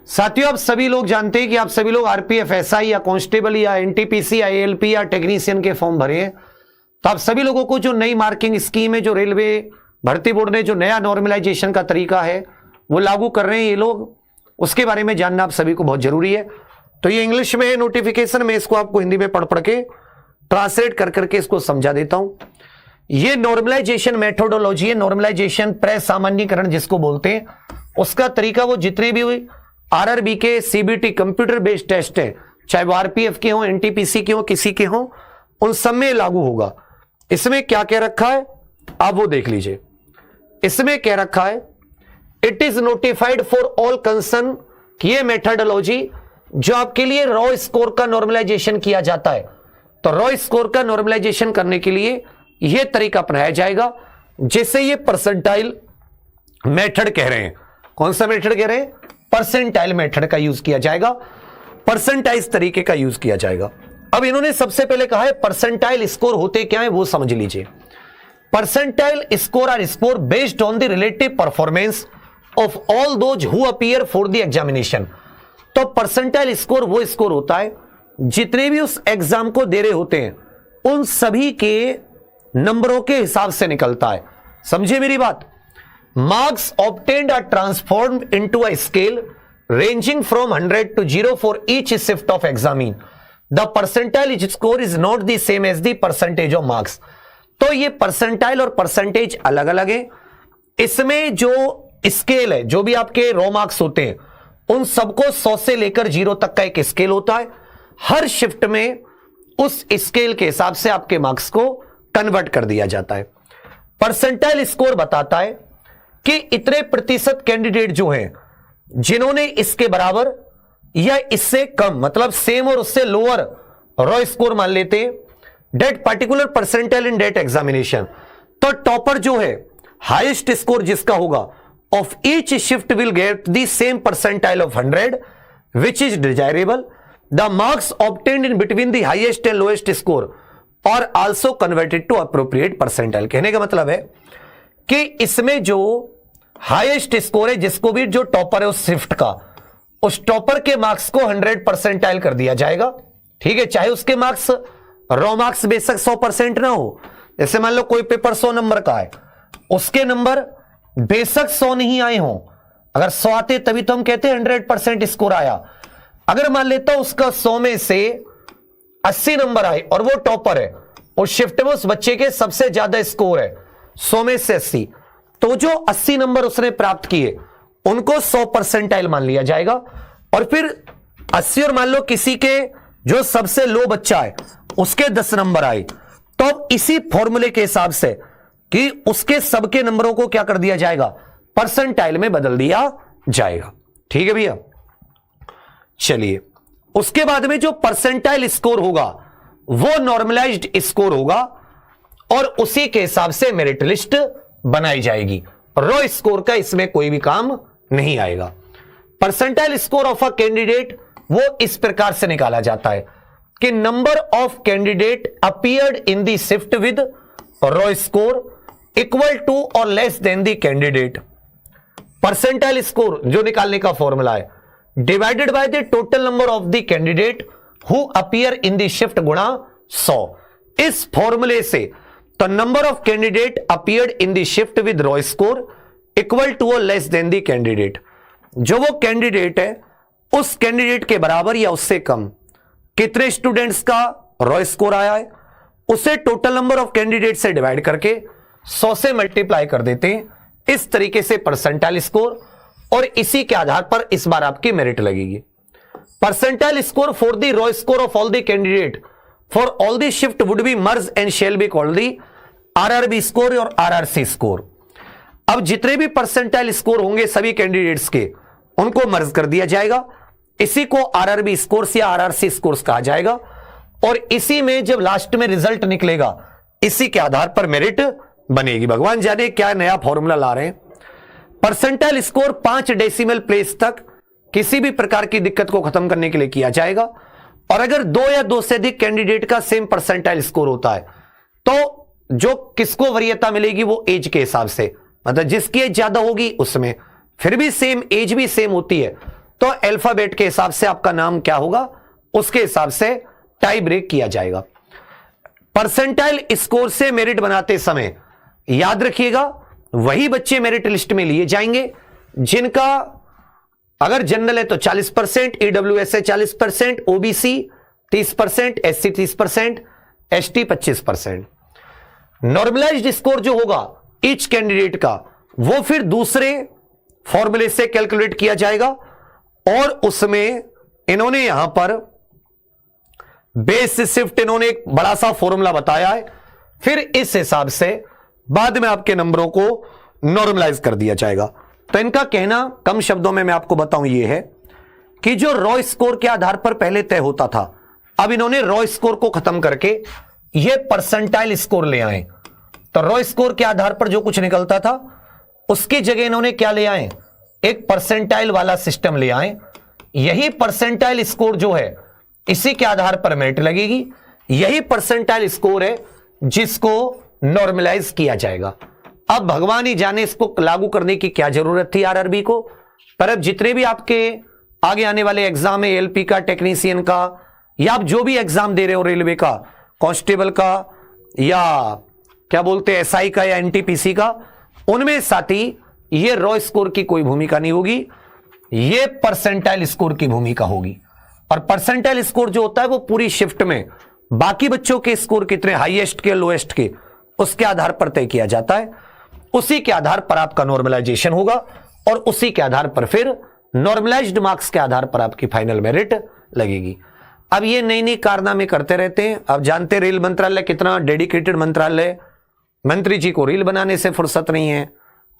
साथियों, आप सभी लोग जानते हैं कि आप सभी लोग आरपीएफ, एसआई या कांस्टेबल या एनटीपीसी या एएलपी या टेक्नीशियन के फॉर्म भरे हैं। तो आप सभी लोगों को जो नई मार्किंग स्कीम है, जो रेलवे भर्ती बोर्ड ने जो नया नॉर्मलाइजेशन का तरीका है वो लागू कर रहे हैं ये लोग, उसके बारे में जानना आप सभी को बहुत जरूरी है। तो ये इंग्लिश में है नोटिफिकेशन, मैं इसको आपको हिंदी में पढ़ पढ़ के ट्रांसलेट कर करके इसको समझा देता हूं। ये नॉर्मलाइजेशन मेथोडोलॉजी है, नॉर्मलाइजेशन प्रसामान्यीकरण जिसको बोलते हैं, उसका तरीका वो जितने भी आरआरबी के सीबीटी कंप्यूटर बेस्ड टेस्ट है, चाहे वो आरपीएफ के हो, एनटीपीसी के हो, किसी के हो, उन सब में लागू होगा। इसमें क्या क्या रखा है आप वो देख लीजिए। इसमें क्या रखा है, it is notified for all concern कि ये मेथोडोलॉजी जो आपके लिए रॉ स्कोर का नॉर्मलाइजेशन किया जाता है, तो रॉ स्कोर का नॉर्मलाइजेशन करने के लिए यह तरीका अपनाया जाएगा जिसे ये परसेंटाइल मेथड कह रहे हैं। कौन सा मेथड कह रहे हैं? परसेंटाइल मेथड का यूज किया जाएगा, परसेंटाइज तरीके का यूज किया जाएगा। अब इन्होंने सबसे पहले कहा है परसेंटाइल स्कोर होते क्या है वो समझ लीजिए। Percentile score are score based on the relative performance of all those who appear for the examination. तो परसेंटाइल स्कोर वो स्कोर होता है जितने भी उस एग्जाम को दे रहे होते हैं उन सभी के नंबरों के हिसाब से निकलता है। समझिए मेरी बात। Marks obtained are transformed into a scale ranging from 100 to 0 for each shift of examine. The percentile score is not the same as the percentage of marks. तो ये परसेंटाइल और परसेंटेज अलग अलग है। इसमें जो स्केल है, जो भी आपके रॉ मार्क्स होते हैं, उन सबको 100 से लेकर 0 तक का एक स्केल होता है। हर शिफ्ट में उस स्केल के हिसाब से आपके मार्क्स को कन्वर्ट कर दिया जाता है। परसेंटाइल स्कोर बताता है कि इतने प्रतिशत कैंडिडेट जो हैं जिन्होंने इसके बराबर या इससे कम, मतलब सेम और उससे लोअर रॉ स्कोर मान लेते हैं, that particular percentile in that examination. तो टॉपर जो है, हाईएस्ट स्कोर जिसका होगा of each shift will get the same percentile of 100 which is desirable. The marks obtained in between the highest and lowest score और also converted to appropriate percentile. कहने का मतलब है कि इसमें जो हाईएस्ट स्कोर है, जिसको भी जो टॉपर है उस शिफ्ट का, उस टॉपर के मार्क्स को 100 परसेंटाइल कर दिया जाएगा। ठीक है, चाहे उसके मार्क्स रॉ मार्क्स बेशक 100% ना हो। जैसे मान लो कोई पेपर 100 नंबर का है, उसके नंबर बेशक 100 नहीं आए हों, अगर 100 आते तभी तो हम कहते हैं 100% स्कोर आया। अगर मान लेता हूं उसका 100 में से 80 नंबर आए और वो टॉपर है, उस शिफ्ट में उस बच्चे के सबसे ज्यादा स्कोर है 100 में से 80, तो जो 80 नंबर उसने प्राप्त किए उनको 100 परसेंटाइल मान लिया जाएगा। और फिर 80 और मान लो किसी के जो सबसे लो बच्चा है उसके 10 नंबर आए, तो अब इसी फॉर्मूले के हिसाब से कि उसके सबके नंबरों को क्या कर दिया जाएगा, परसेंटाइल में बदल दिया जाएगा। ठीक है भैया, चलिए उसके बाद में जो परसेंटाइल स्कोर होगा वो नॉर्मलाइज्ड स्कोर होगा और उसी के हिसाब से मेरिट लिस्ट बनाई जाएगी। रॉ स्कोर का इसमें कोई भी काम नहीं आएगा। Percentile score of a candidate वो इस प्रकार से निकाला जाता है कि number of candidate appeared in the shift with raw score equal to और less than the candidate. Percentile score जो निकालने का फॉर्मूला है, divided by the total number of the candidate who appear in the shift गुणा 100। इस फॉर्मूले से तो number of candidate appeared in the shift with raw score equal to और लेस देन द कैंडिडेट, जो वो कैंडिडेट है उस कैंडिडेट के बराबर या उससे कम कितने स्टूडेंट्स का रॉ स्कोर आया है, उसे टोटल नंबर ऑफ कैंडिडेट से डिवाइड करके 100 से मल्टीप्लाई कर देते हैं। इस तरीके से परसेंटाइल स्कोर, और इसी के आधार पर इस बार आपकी मेरिट लगेगी। Percentile score for the raw score of all the candidate for all the shift would be merged and shall be called the RRB score और RRC score। अब जितने भी परसेंटाइल स्कोर होंगे सभी कैंडिडेट्स के, उनको मर्ज कर दिया जाएगा। इसी को RRB स्कोर्स या RRC स्कोर्स कहा जाएगा और इसी में जब लास्ट में रिजल्ट निकलेगा इसी के आधार पर मेरिट बनेगी। भगवान जाने क्या नया फॉर्मूला ला रहे हैं। परसेंटाइल स्कोर 5 डेसिमल प्लेस तक किसी भी प्रकार की दिक्कत को खत्म करने के लिए किया जाएगा। और अगर 2 या 2 से अधिक कैंडिडेट का सेम परसेंटाइल स्कोर होता है तो जो किसको वरीयता मिलेगी वो एज के हिसाब से, मतलब जिसकी एज ज्यादा होगी उसमें, फिर भी सेम एज भी सेम होती है तो अल्फाबेट के हिसाब से आपका नाम क्या होगा, उसके हिसाब से टाई ब्रेक किया जाएगा। परसेंटाइल स्कोर से मेरिट बनाते समय याद रखिएगा, वही बच्चे मेरिट लिस्ट में लिए जाएंगे जिनका अगर जनरल है तो 40%, ईडब्ल्यूएस है 40%, OBC 30%, SC 30%, ST 25%। Normalised score जो होगा ईच कैंडिडेट का, वो फिर दूसरे फॉर्मूले से कैलकुलेट किया जाएगा और उसमें इन्होंने यहां पर बेस शिफ्ट इन्होंने एक बड़ा सा फॉर्मूला बताया है, फिर इस हिसाब से बाद में आपके नंबरों को नॉर्मलाइज कर दिया जाएगा। तो इनका कहना कम शब्दों में मैं आपको बताऊं ये है कि जो रॉ स्कोर के आधार पर पहले तय होता था, अब इन्होंने रॉ स्कोर को खत्म करके ये परसेंटाइल स्कोर ले आए। तो रॉ स्कोर के आधार पर जो कुछ निकलता था उसकी जगह इन्होंने क्या ले आए, एक परसेंटाइल वाला सिस्टम ले आए। यही परसेंटाइल स्कोर जो है इसी के आधार पर मेरिट लगेगी, यही परसेंटाइल स्कोर है जिसको नॉर्मलाइज किया जाएगा। अब भगवान ही जाने इसको लागू करने की क्या जरूरत थी आरआरबी को, पर अब जितने भी आपके आगे आने वाले एग्जाम है, एएलपी का, टेक्नीशियन का, या आप जो भी एग्जाम दे रहे हो, रेलवे का, कांस्टेबल का, या क्या बोलते हैं एसआई का या एनटीपीसी का, उनमें साथी ये रॉ स्कोर की कोई भूमिका नहीं होगी, ये परसेंटाइल स्कोर की भूमिका होगी। और परसेंटाइल स्कोर जो होता है वो पूरी शिफ्ट में बाकी बच्चों के स्कोर कितने, हाईएस्ट के, लोएस्ट के, उसके आधार पर तय किया जाता है। उसी के आधार पर आपका नॉर्मलाइजेशन होगा और उसी के आधार पर फिर नॉर्मलाइज्ड मार्क्स के आधार पर आपकी फाइनल मेरिट लगेगी। अब ये नई नई कारनामे करते रहते हैं। अब जानते रेल मंत्रालय कितना डेडिकेटेड मंत्रालय, मंत्री जी को रील बनाने से फुर्सत नहीं है,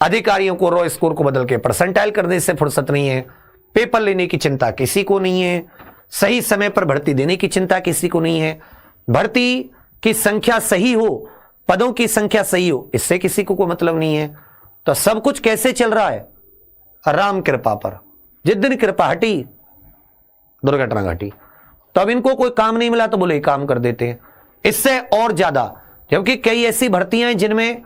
अधिकारियों को रॉ स्कोर को बदल के परसेंटाइल करने से फुर्सत नहीं है, पेपर लेने की चिंता किसी को नहीं है, सही समय पर भर्ती देने की चिंता किसी को नहीं है, भर्ती की संख्या सही हो, पदों की संख्या सही हो, इससे किसी को कोई मतलब नहीं है। तो सब कुछ कैसे चल रहा है, राम कृपा पर। जिस दिन कृपा हटी दुर्घटना घटी। तो अब इनको कोई काम नहीं मिला तो बोले काम कर देते हैं, इससे और ज्यादा, क्योंकि कई ऐसी भर्तियां हैं जिनमें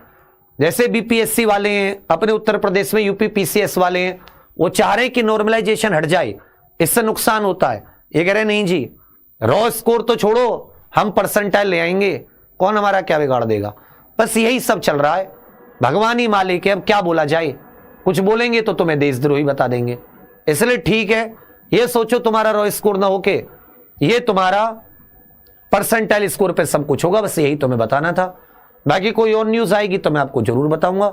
जैसे बीपीएससी वाले हैं अपने उत्तर प्रदेश में, यूपी पीसीएस वाले हैं, वो चाह रहे हैं कि नॉर्मलाइजेशन हट जाए, इससे नुकसान होता है। ये कह रहे नहीं जी, रॉ स्कोर तो छोड़ो, हम परसेंटाइल ले आएंगे, कौन हमारा क्या बिगाड़ देगा। बस यही सब चल रहा है, भगवान ही मालिक है, अब क्या बोला जाए। कुछ बोलेंगे तो तुम्हें देशद्रोही बता देंगे। इसलिए ठीक है, ये सोचो तुम्हारा रॉ स्कोर ना होके ये तुम्हारा परसेंटाइल स्कोर पे सब कुछ होगा। बस यही तुम्हें बताना था। बाकी कोई और न्यूज आएगी तो मैं आपको जरूर बताऊंगा।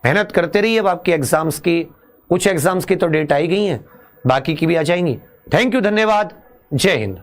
मेहनत करते रहिए। अब आपकी एग्जाम्स की, कुछ एग्जाम्स की तो डेट आई गई है, बाकी की भी आ जाएंगी। थैंक यू, धन्यवाद, जय हिंद।